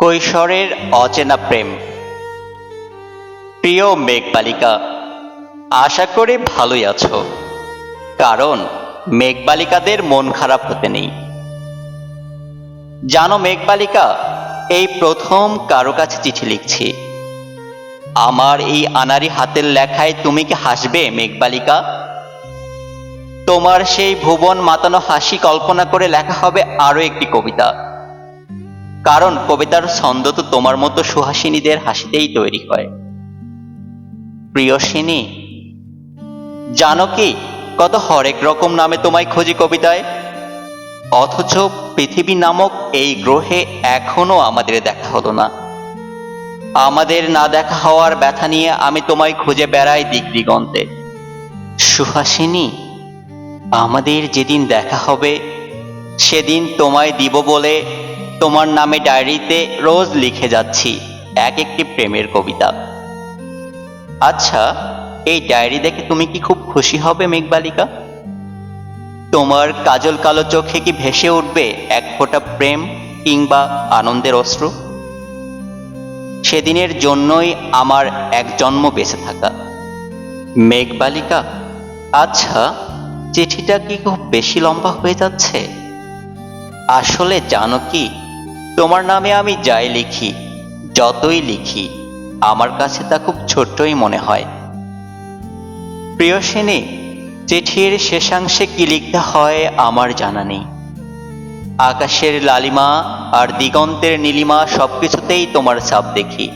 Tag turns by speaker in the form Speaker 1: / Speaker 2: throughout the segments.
Speaker 1: কৈশোরের অচেনা প্রেম। প্রিয় মেঘবালিকা, আশা করি ভালোই আছো। কারণ মেঘবালিকাদের মন খারাপ হতে নেই। জানো মেঘবালিকা, এই প্রথম কারো কাছে চিঠি লিখছি। আমার এই আনাড়ি হাতের লেখায় তুমি কি হাসবে মেঘবালিকা? তোমার সেই ভুবন মাতানো হাসি কল্পনা করে লেখা হবে আরো একটি কবিতা। কারণ কবিতার ছন্দ তো তোমার মতো সুহাসিনীদের হাসিতেই তৈরি হয়। প্রিয়সিনী, জানো কি কত হরেক রকম নামে তোমায় খুঁজি কবিতায়, অথচ পৃথিবী নামক এই গ্রহে এখনো আমাদের দেখা হলো না। আমাদের না দেখা হওয়ার ব্যথা নিয়ে আমি তোমায় খুঁজে বেড়াই দিক দিগন্তে। সুহাসিনী, আমাদের যেদিন দেখা হবে সেদিন তোমায় দিব বলে তোমার নামে ডায়েরিতে রোজ লিখে যাচ্ছি এক একটি প্রেমের কবিতা। আচ্ছা, এই ডায়েরি দেখে তুমি কি খুব খুশি হবে মেঘবালিকা? তোমার কাজল কালো চোখে কি ভেসে উঠবে এক ফোঁটা প্রেম কিংবা আনন্দের অশ্রু? সেদিনের জন্যই আমার এক জন্ম বেঁচে থাকা। মেঘবালিকা, আচ্ছা, চিঠিটা কি খুব বেশি লম্বা হয়ে যাচ্ছে? আসলে জানো কি, তোমার নামে আমি যাই লিখি, যতই লিখি, আমার কাছে তা খুব ছোট্টই মনে হয়। প্রিয়সিনী, চিঠির শেষাংশে কি লিখতে হয় আমার জানা নেই। আকাশের লালিমা আর দিগন্তের নীলিমা সবকিছুতেই তোমার ছাপ দেখি।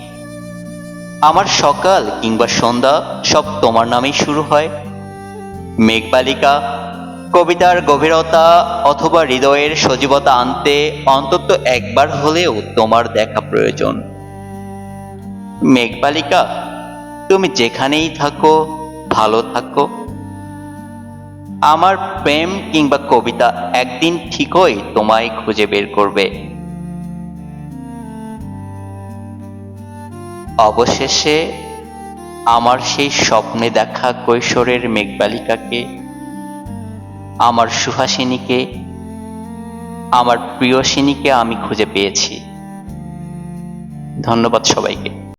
Speaker 1: আমার সকাল কিংবা সন্ধ্যা সব তোমার নামেই শুরু হয়। মেঘবালিকা, কবিতার গভীরতা অথবা হৃদয়ের সজীবতা আনতে অন্তত একবার হলেও তোমার দেখা প্রয়োজন। মেঘবালিকা, তুমি যেখানেই থাকো ভালো থাকো। আমার প্রেম কিংবা কবিতা একদিন ঠিকই তোমায় খুঁজে বের করবে। অবশেষে আমার সেই স্বপ্নে দেখা কৈশোরের মেঘবালিকাকে, আমার সুহাসিনীকে, আমার প্রিয়সিনীকে আমি খুঁজে পেয়েছি। ধন্যবাদ সবাইকে।